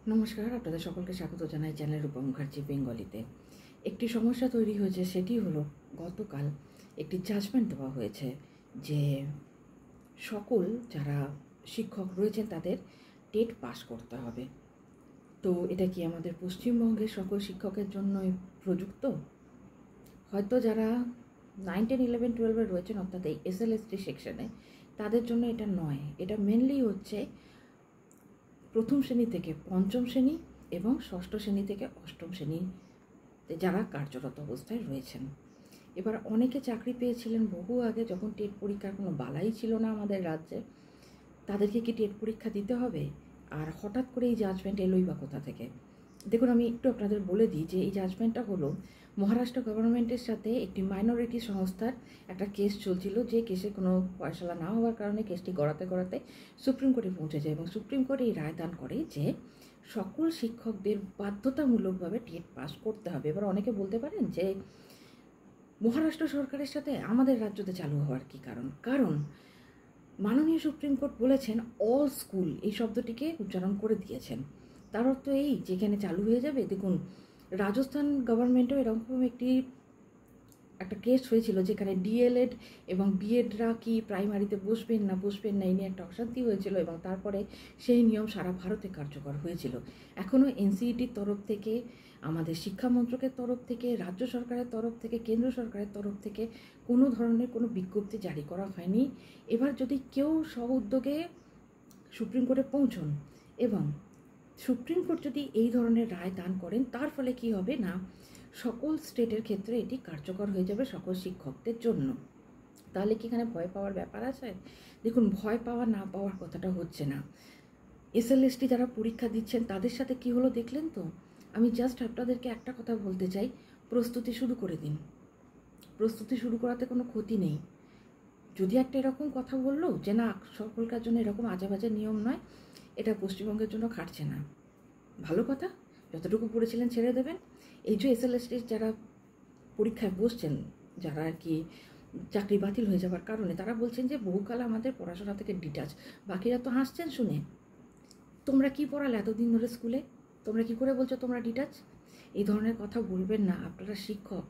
নমস্কার, আপনাদের সকলকে স্বাগত জানাই চ্যানেল রূপা মুখার্জি বেঙ্গলিতে। একটি সমস্যা তৈরি হয়েছে, সেটি হলো গতকাল একটি জাজমেন্ট দেওয়া হয়েছে যে সকল যারা শিক্ষক রয়েছেন তাদের টেট পাস করতে হবে। তো এটা কি আমাদের পশ্চিমবঙ্গের সকল শিক্ষকের জন্যই প্রযুক্ত? হয়তো যারা 9, 10, 11, 12 রয়েছেন অর্থাৎ এই SLST সেকশনে তাদের জন্য এটা নয়। এটা মেনলি হচ্ছে প্রথম শ্রেণী থেকে পঞ্চম শ্রেণী এবং ষষ্ঠ শ্রেণী থেকে অষ্টম শ্রেণীতে যারা কার্যরত অবস্থায় রয়েছেন। এবার অনেকে চাকরি পেয়েছিলেন বহু আগে, যখন টেট পরীক্ষার কোনো বালাই ছিল না আমাদের রাজ্যে। তাদেরকে কি টেট পরীক্ষা দিতে হবে? আর হঠাৎ করে এই জাজমেন্ট এলোই বা কোথা থেকে? দেখুন, আমি একটু আপনাদের বলে দিই যে এই জাজমেন্টটা হলো মহারাষ্ট্র গভর্নমেন্টের সাথে একটি মাইনরিটি সংস্থার একটা কেস চলছিল, যে কেসে কোনো ফয়সালা না হওয়ার কারণে কেসটি গড়াতে সুপ্রিম কোর্টে পৌঁছে যায় এবং সুপ্রিম কোর্ট এই রায় দান করে যে সকল শিক্ষকদের বাধ্যতামূলকভাবে টেট পাস করতে হবে। এবার অনেকে বলতে পারেন যে মহারাষ্ট্র সরকারের সাথে আমাদের রাজ্যতে চালু হওয়ার কী কারণ? কারণ মাননীয় সুপ্রিম কোর্ট বলেছেন অল স্কুল, এই শব্দটিকে উচ্চারণ করে দিয়েছেন। তার অর্থ এই যেখানে চালু হয়ে যাবে। দেখুন, রাজস্থান গভর্নমেন্টও এরকম একটা কেস হয়েছিল যেখানে ডিএলএড এবং বিএডরা কি প্রাইমারিতে বসবেন না এই নিয়ে একটা অশান্তি হয়েছিল এবং তারপরে সেই নিয়ম সারা ভারতে কার্যকর হয়েছিল। এখনও এনসিইটির তরফ থেকে, আমাদের শিক্ষা মন্ত্রকের তরফ থেকে, রাজ্য সরকারের তরফ থেকে, কেন্দ্র সরকারের তরফ থেকে কোনো ধরনের কোনো বিজ্ঞপ্তি জারি করা হয়নি। এবার যদি কেউ সহউদ্যোগে সুপ্রিম কোর্টে পৌঁছন এবং সুপ্রিম কোর্ট যদি এই ধরনের রায় দান করেন, তার ফলে কি হবে না, সকল স্টেটের ক্ষেত্রে এটি কার্যকর হয়ে যাবে সকল শিক্ষকদের জন্য। তাহলে কি এখানে ভয় পাওয়ার ব্যাপার আছে? দেখুন, ভয় পাওয়া না পাওয়ার কথাটা হচ্ছে না। SLST যারা পরীক্ষা দিচ্ছেন তাদের সাথে কি হলো দেখলেন তো? আমি জাস্ট আপনাদেরকে একটা কথা বলতে চাই, প্রস্তুতি শুরু করে দিন। প্রস্তুতি শুরু করাতে কোনো ক্ষতি নেই। যদি একটা এরকম কথা বললো যে না, সকলকার জন্য এরকম আজেবাজে নিয়ম নয়, এটা পশ্চিমবঙ্গের জন্য খাটছে না, ভালো কথা, যতটুকু পড়েছিলেন ছেড়ে দেবেন। এই যে SLST যারা পরীক্ষায় বসছেন, যারা আর কি চাকরি বাতিল হয়ে যাওয়ার কারণে, তারা বলছেন যে বহুকাল আমাদের পড়াশোনা থেকে ডিটাচ। বাকিরা তো হাসছেন শুনে। তোমরা কি পড়ালে এতদিন ধরে স্কুলে? তোমরা কি করে বলছো তোমরা ডিটাচ? এই ধরনের কথা বলবেন না। আপনারা শিক্ষক,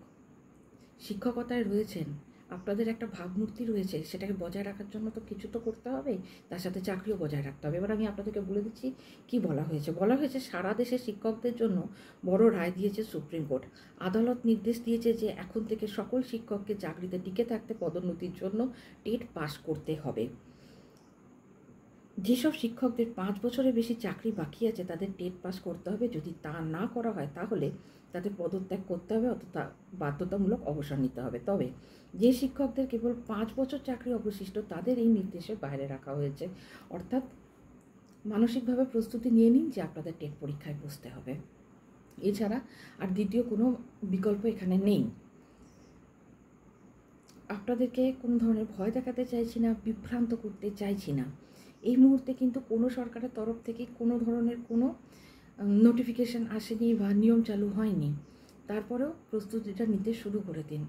শিক্ষকতায় রয়েছেন, আপনাদের একটা ভাবমূর্তি রয়েছে, সেটাকে বজায় রাখার জন্য তো কিছু তো করতে হবে, তার সাথে চাকরিও বজায় রাখতে হবে। এবার আমি আপনাদেরকে বলে দিচ্ছি কি বলা হয়েছে। সারা দেশে শিক্ষকদের জন্য বড় রায় দিয়েছে সুপ্রিম কোর্ট। আদালত নির্দেশ দিয়েছে যে এখন থেকে সকল শিক্ষককে চাকরিতে টিকে থাকতে পদোন্নতির জন্য টেট পাস করতে হবে। যেসব শিক্ষকদের 5 বছরের বেশি চাকরি বাকি আছে তাদের টেট পাস করতে হবে। যদি তা না করা হয় তাহলে তাদের পদত্যাগ করতে হবে অথবা বাধ্যতামূলক অবসর নিতে হবে। তবে যে শিক্ষকদের কেবল 5 বছর চাকরি অবশিষ্ট তাদের এই নির্দেশের বাইরে রাখা হয়েছে। অর্থাৎ মানসিকভাবে প্রস্তুতি নিয়ে নিন যে আপনাদের টেট পরীক্ষায় বসতে হবে। এছাড়া আর দ্বিতীয় কোনো বিকল্প এখানে নেই। আপনাদেরকে কোনো ধরনের ভয় দেখাতে চাইছি না, বিভ্রান্ত করতে চাইছি না। এই মুহূর্তে কিন্তু কোনো সরকারের তরফ থেকে কোনো ধরনের কোনো নোটিফিকেশান আসেনি বা নিয়ম চালু হয়নি। তারপরেও প্রস্তুতিটা নিতে শুরু করে দিন,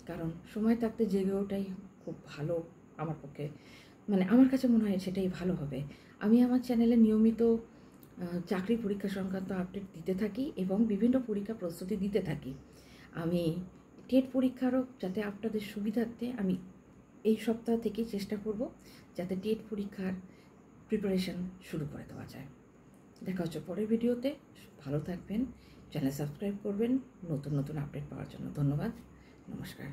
কারণ সময় থাকতে জেগে ওঠাই খুব ভালো আমার পক্ষে, মানে আমার কাছে মনে হয় সেটাই ভালো হবে। আমি আমার চ্যানেলে নিয়মিত চাকরি পরীক্ষা সংক্রান্ত আপডেট দিতে থাকি এবং বিভিন্ন পরীক্ষা প্রস্তুতি দিতে থাকি। আমি টেট পরীক্ষারও যাতে আপনাদের সুবিধার্থে আমি এই সপ্তাহ থেকেই চেষ্টা করব যাতে টেট পরীক্ষার প্রিপারেশন শুরু করে দেওয়া যায়। দেখা হচ্ছে পরের ভিডিওতে। ভালো থাকবেন, চ্যানেল সাবস্ক্রাইব করবেন নতুন আপডেট পাওয়ার জন্য। ধন্যবাদ, নমস্কার।